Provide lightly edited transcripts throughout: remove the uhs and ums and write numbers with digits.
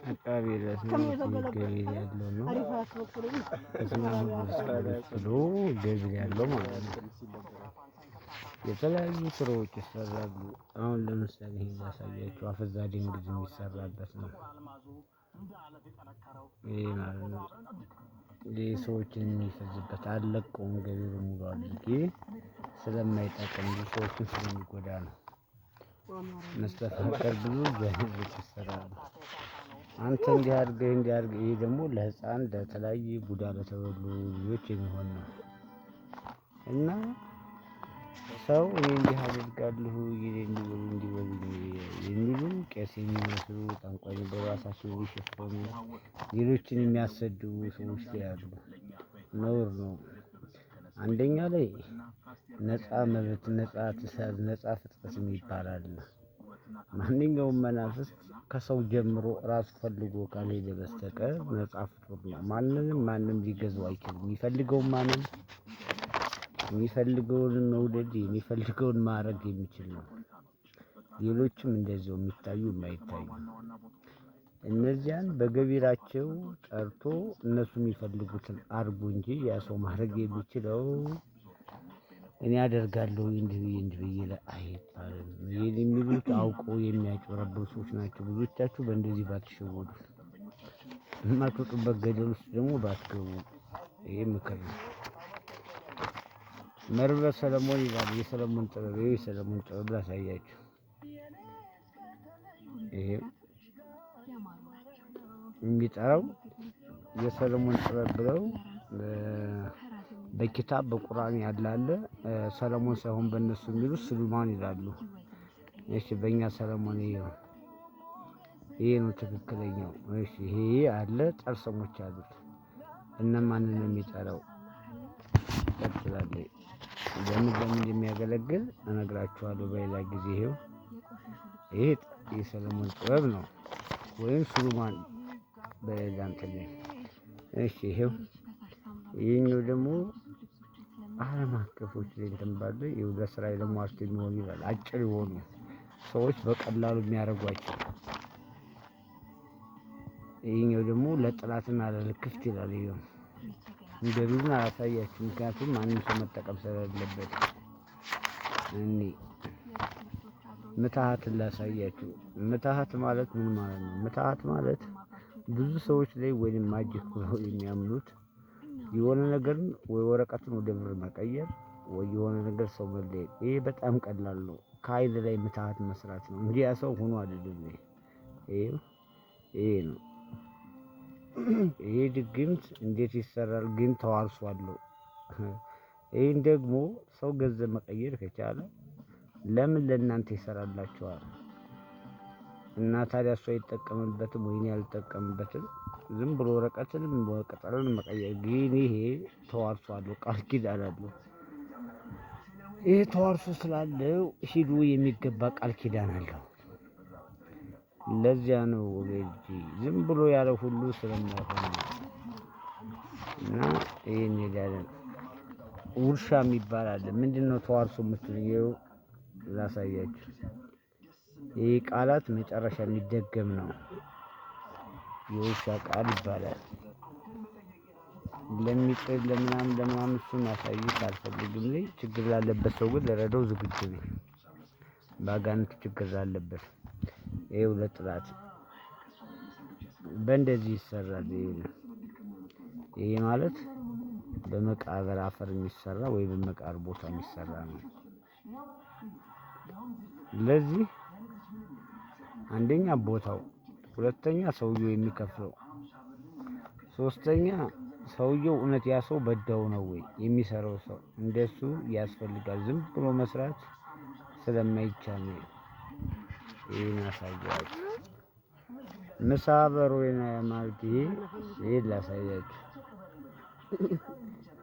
አቃቤ ለስም ገቢ ያለው ነው። ከስናም ብሎ ገቢ ያለው ማለት ነው። የተለያዩ ስራዎች ይሰራሉ። አሁን ለምሳሌ ይሄን ላሳያችሁ። አፈዛ ድንግዝ የሚሰራበት ነው። ይሄ ማለት ነው። ይሄ ሰዎችን የሚፈዝበት አለቀውም ገቢው ሙሉ አድርጌ ስለማይጠቅም ሰዎችን ስለሚጎዳ ነው። መስተፋቀር ብዙ ጀነሮች ይሰራሉ። አንተ እንዲህ አድርገህ ይሄ ደግሞ ለህፃን ለተለያየ ቡዳ ለተበሉ ልጆች የሚሆን ነው። እና ሰው እኔ እንዲህ አደርጋለሁ እንዲበሉ የሚሉ ቄስ የሚመስሉ ጠንቋይ በራሳቸው ይሸፈኑ ሌሎችን የሚያሰድቡ ሰዎች ያሉ ነውር ነው። አንደኛ ላይ ነፃ መብት ነፃ ትእዛዝ ነፃ ፍጥረት ይባላል። ማንኛውም መናፍስት ከሰው ጀምሮ ራሱ ፈልጎ ካልሄደ በስተቀር ነፃ ፍጡር ነው። ማንም ሊገዛው አይችልም። የሚፈልገውን መውደድ የሚፈልገውን ማድረግ የሚችል ነው። ሌሎችም እንደዚያው የሚታዩ የማይታዩ እነዚያን በገቢራቸው ጠርቶ እነሱ የሚፈልጉትን አርጉ እንጂ ያ ሰው ማድረግ የሚችለው እኔ አደርጋለሁ እንዲህ ብዬ አይባልም። ይሄን የሚሉት አውቀው የሚያጭበረብሩ ሰዎች ናቸው። ብዙዎቻችሁ በእንደዚህ ባትሸወዱ የማትወጡበት ገደል ውስጥ ደግሞ ባትገቡ ይሄ ምክር ነው። መርበ ሰለሞን ይላል የሰለሞን ጥበብ ላሳያችሁ። ይሄ የሚጠራው የሰለሞን ጥበብ ብለው በኪታብ በቁርአን ያላለ ሰለሞን ሳይሆን በእነሱ የሚሉት ስሉማን ይላሉ። እሺ በእኛ ሰለሞን ይሄ ነው ትክክለኛው። እሺ ይሄ አለ ጠርሰሞች አሉት። እነማንን ነው የሚጠራው? ቀጥላለሁ። ለምን እንደሚያገለግል እነግራችኋለሁ በሌላ ጊዜ። ይሄ የሰለሞን ጥበብ ነው ወይም ሱሉማን በሌላ እንትን ነው። እሺ ይሄኛው ደግሞ ዓለም አቀፎች ላይ እንትን ባለ ለእስራኤል ደግሞ አስቴ የሚሆኑ ይላል። አጭር የሆኑ ሰዎች በቀላሉ የሚያደርጓቸው። ይሄኛው ደግሞ ለጥላትና ለልክፍት ይላል። ይሄው እንደዚህ አላሳያችሁ፣ ምክንያቱም ማንም ሰው መጠቀም ስለሌለበት። ምትሃትን ላሳያችሁ። ምትሃት ማለት ምን ማለት ነው? ምትሃት ማለት ብዙ ሰዎች ላይ ወይንም ማጂክ ብለው የሚያምኑት የሆነ ነገርን ወይ ወረቀትን ወደ ብር መቀየር ወይ የሆነ ነገር ሰው መለየት። ይሄ በጣም ቀላል ነው። ከኃይል ላይ ምትሃት መስራት ነው እንጂ ያ ሰው ሆኖ አይደለም። ይሄ ነው። ይሄ ድግምት እንዴት ይሰራል ግን ተዋርሷለሁ። ይሄን ደግሞ ሰው ገንዘብ መቀየር ከቻለ ለምን ለእናንተ ይሰራላችኋል? እና ታዲያ እሱ አይጠቀምበትም ወይ እኔ አልጠቀምበትም? ዝም ብሎ ወረቀትንም ቅጠልን መቀየር ግን ይሄ ተዋርሷለሁ፣ ቃል ኪዳን አለው። ይሄ ተዋርሶ ስላለው ሂዱ የሚገባ ቃል ኪዳን አለው። ለዚያ ነው ወገጂ ዝም ብሎ ያለ ሁሉ ስለማይሆን እና ይሄን ይላል። ውርሻ የሚባል አለ። ምንድነው ተዋርሶ የምትለው? ላሳያችሁ። ይሄ ቃላት መጨረሻ የሚደገም ነው። የውሻ ቃል ይባላል። ለሚጥል ለምናምን እሱን ማሳየት አልፈልግም። ላይ ችግር ላለበት ሰው ግን ለረዳው ዝግጁ ነኝ። ባጋንንት ችግር ላለበት ይሄው ለጥላት በእንደዚህ ይሰራል። ይሄ ማለት በመቃብር አፈር የሚሰራ ወይ በመቃብር ቦታ የሚሰራ ነው። ለዚህ አንደኛ ቦታው፣ ሁለተኛ ሰውየው የሚከፍለው፣ ሶስተኛ ሰውየው እውነት ያ ሰው በዳው ነው ወይ የሚሰራው ሰው እንደሱ ያስፈልጋል። ዝም ብሎ መስራት ስለማይቻል ነው። ይሄን አሳያችሁ። ምሳ በሮይና ማለት ይሄ ላሳያችሁ።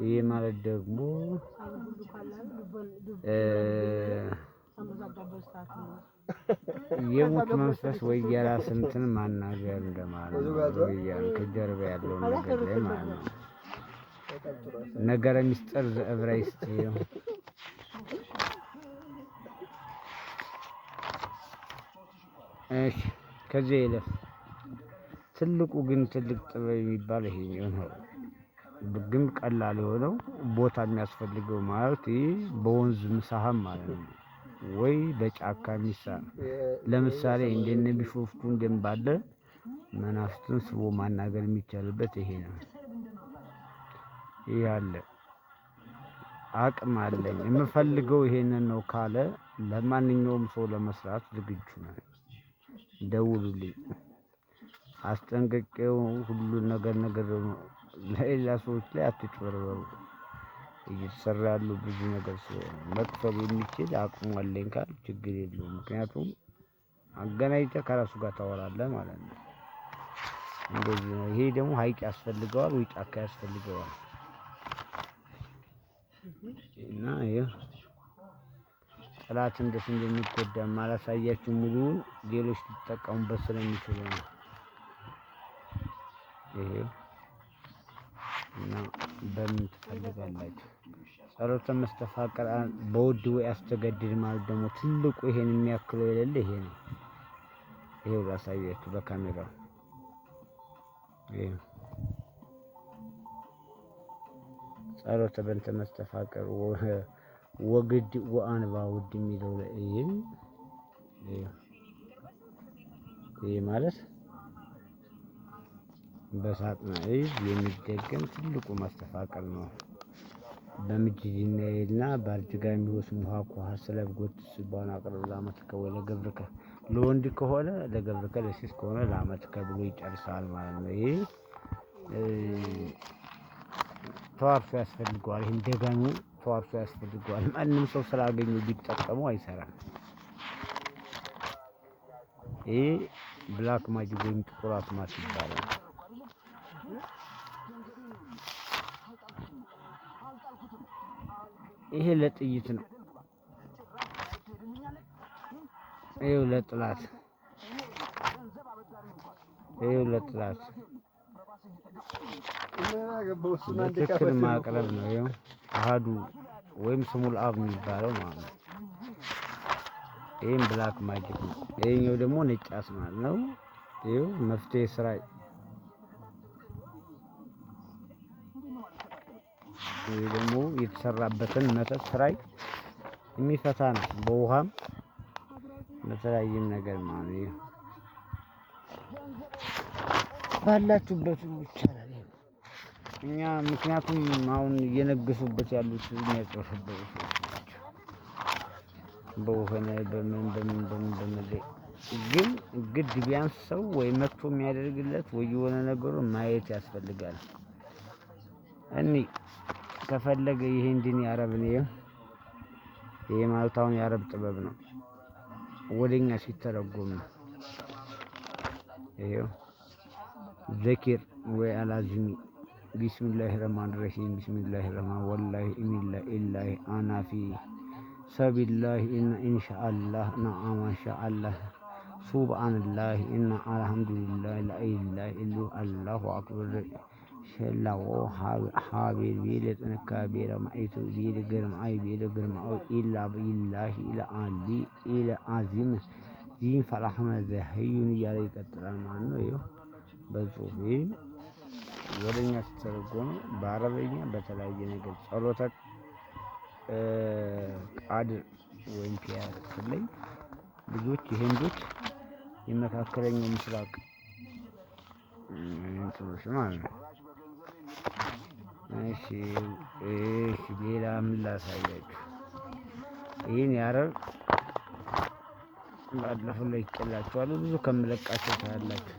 ይሄ ማለት ደግሞ የሙት መንፈስ ወይ የራስ እንትን ማናገር እንደማለት ነው። ያን ከጀርባ ያለው ነገር ላይ ማለት ነው። ነገረ ሚስጥር ዘዕብራይስጥ እሺ ከዚህ ይለፍ ትልቁ ግን ትልቅ ጥበብ የሚባል ይሄ ነው። ግን ቀላል የሆነው ቦታ የሚያስፈልገው ማለት ይሄ በወንዝ ምሳሀም ማለት ነው ወይ በጫካ የሚሳል ለምሳሌ እንደነ ቢሾፍቱ እንደምባለ መናፍስትን ስቦ ማናገር የሚቻልበት ይሄ ነው። ይሄ አለ አቅም አለኝ የምፈልገው ይሄንን ነው ካለ ለማንኛውም ሰው ለመስራት ዝግጁ ነኝ። ደውሉልኝ አስጠንቅቄው ሁሉን ነገር ለሌላ ሰዎች ላይ አትጭበርበሩ። እየተሰራ ያለው ብዙ ነገር ስለሆነ መክፈል የሚችል አቅሙ አለኝ ካል ችግር የለውም። ምክንያቱም አገናኝተህ ከራሱ ጋር ታወራለህ ማለት ነው። እንደዚህ ነው። ይሄ ደግሞ ሀይቅ ያስፈልገዋል ወይ ጫካ ያስፈልገዋል። እና ይሄ ጠላት እንዴት እንደሚጎዳ ማላሳያችሁ ሙሉውን ሌሎች ሊጠቀሙበት ስለሚችሉ ነው። ይሄ እና በምን ትፈልጋላችሁ? ጸሎተ መስተፋቅር በውድ ወይ አስተገድድ ማለት ደግሞ ትልቁ ይሄን የሚያክለው የሌለ ይሄ ነው። ይሄው ላሳያችሁ በካሜራው ይሄ ጸሎተ በእንተ መስተፋቅር ወግድ ወአንባ ውድ የሚለው ይሄ ማለት በሳጥናኤል የሚደገም ትልቁ መስተፋቅር ነው። በምጅጅናኤልና በአርጅጋ የሚወስም ውሃ ኳ ስለብጎት ሲባል አቅርብ ለአመትከ ወይ ለገብርከ ለወንድ ከሆነ ለገብርከ ለሴት ከሆነ ለአመትከ ብሎ ይጨርሳል ማለት ነው። ይሄ ተዋርሶ ያስፈልገዋል። ይሄን ደጋኑ ተዋርሶ ያስፈልገዋል። ማንም ሰው ስላገኘው ቢጠቀመው አይሰራም። ይሄ ብላክ ማጂክ ወይም ጥቁር አስማት ይባላል። ይሄ ለጥይት ነው። ይሄው ለጥላት በትክክል ማቅረብ ነው። ይሄው አሃዱ ወይም ስሙል አብ የሚባለው ማለት ነው። ይሄም ብላክ ማጂክ ነው። ይሄኛው ደግሞ ነጭ አስማት ነው። ይሄው መፍትሄ ስራ ይሄ ደግሞ የተሰራበትን መተት ስራይ የሚፈታ ነው። በውሃም በተለያየም ነገር ማለት ነው። ባላችሁበት ይቻላል። እኛ ምክንያቱም አሁን እየነገሱበት ያሉት የሚያጨርሱበት ናቸው። በውሃና በምን ግን ግድ ቢያንስ ሰው ወይ መጥቶ የሚያደርግለት ወይ የሆነ ነገሩን ማየት ያስፈልጋል። እኔ ከፈለገ ይሄ እንዲህ ያረብ ነው። ይሄ ማለት አሁን የአረብ ጥበብ ነው። ወደኛ ሲተረጎም ነው። ይሄው ዘኪር ወይ አላዝሚ ቢስሚላሂ ረህማን ረሂም ቢስሚላሂ ረህማን ወላሂ ኢላሂ አናፊ ሰቢላሂ ኢንሻአላህ ነአማ ኢንሻአላህ ሱብሃንላህ ኢና አልሐምዱሊላህ ላኢላሃ ኢላ አላሁ አክበር ሸላው ሀቢል ቢል ጥንካቤ ለማይቱ ቢል ግርማይ ቢል ግርማው ኢላ ቢላሂ ለአሊ ኢላ አዚም ዚን ፈላህመ ዘህዩን እያለ ይቀጥላል ማለት ነው። ይኸው በጽሁፍ ወደኛ ሲተረጎም በአረበኛ በተለያየ ነገር ጸሎተ ቃድር ወይም ፒያስ ላይ ብዙዎች የህንዶች የመካከለኛው ምስራቅ እንትኖች ማለት ነው። እሺ ሌላ ምን ላሳያችሁ? ይሄን ያረብ ባለፈው ላይ ይጨላችኋለሁ ብዙ ከምለቃቸው ታያላችሁ።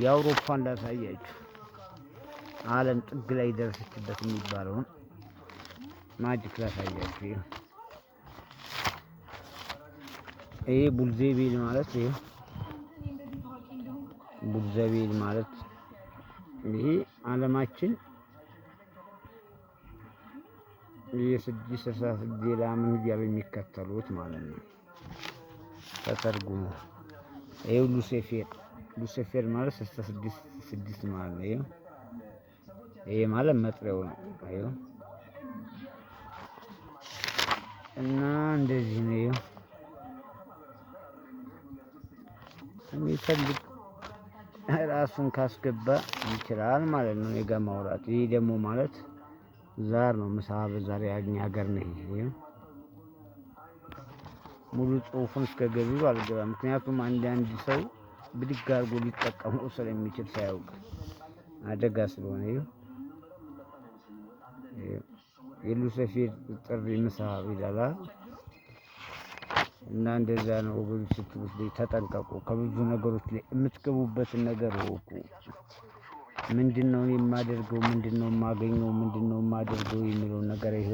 የአውሮፓን ላሳያችሁ። ዓለም ጥግ ላይ ደረሰችበት የሚባለውን ማጂክ ላሳያችሁ። ይሄ ቡልዜቢል ማለት ይሄ ቡልዜቢል ማለት ይሄ ዓለማችን የ666 ሌላምን እያሉ የሚከተሉት ማለት ነው። ተተርጉሞ ይሄው ሉሲፌር ማለት 66 ማለት ነው። ይሄ ማለት መጥሪያው ነው። ይሄው እና እንደዚህ ነው። ይሄው የሚፈልግ ራሱን ካስገባ ይችላል ማለት ነው። እኔ ጋር ማውራት ይሄ ደግሞ ማለት ዛር ነው። ምሳ በዛሬ ያገኝ ሀገር ነው። ይሄ ሙሉ ጽሁፉን እስከ ገቢው አልገባም። ምክንያቱም አንድ ሰው ብድግ አድርጎ ሊጠቀመው ስለሚችል ሳያውቅ አደጋ ስለሆነ የሉሲፌር ጥሪ ምሳ ይላል እና እንደዛ ነው። ወገኖች ስትሉት ተጠንቀቁ። ከብዙ ነገሮች ላይ የምትገቡበትን ነገር ወቁ። ምንድነው የማደርገው? ምንድነው የማገኘው? ምንድነው የማደርገው የሚለው ነገር ይሄ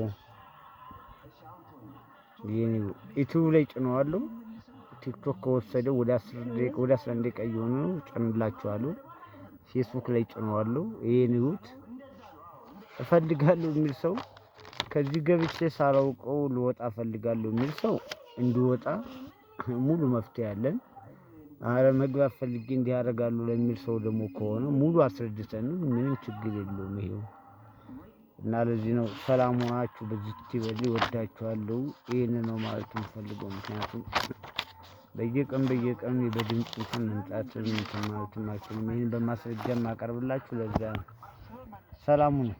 ዩቲዩብ ላይ ጭነዋለሁ። ቲክቶክ ከወሰደው ወደ 11 ደቂቃ እየሆነ ነው። ጭንላችኋለሁ። ፌስቡክ ላይ ጭነዋለሁ። ይሄን ይሁት እፈልጋለሁ የሚል ሰው ከዚህ ገብቼ ሳላውቀው ልወጣ እፈልጋለሁ የሚል ሰው እንዲወጣ ሙሉ መፍትሄ አለን። አረ መግባት ፈልጌ እንዲህ ያደርጋለሁ ለሚል ሰው ደግሞ ከሆነ ሙሉ አስረድተን ምንም ችግር የለውም። ይሄው እና ለዚህ ነው ሰላም ሆናችሁ በዚህ ትበል ይወዳችኋለሁ። ይሄን ነው ማለት የምፈልገው። ምክንያቱም በየቀን በድምጽ መምጣት ማለት ነው። ይሄን በማስረጃ ማቀርብላችሁ ለዛ ሰላሙ ነው።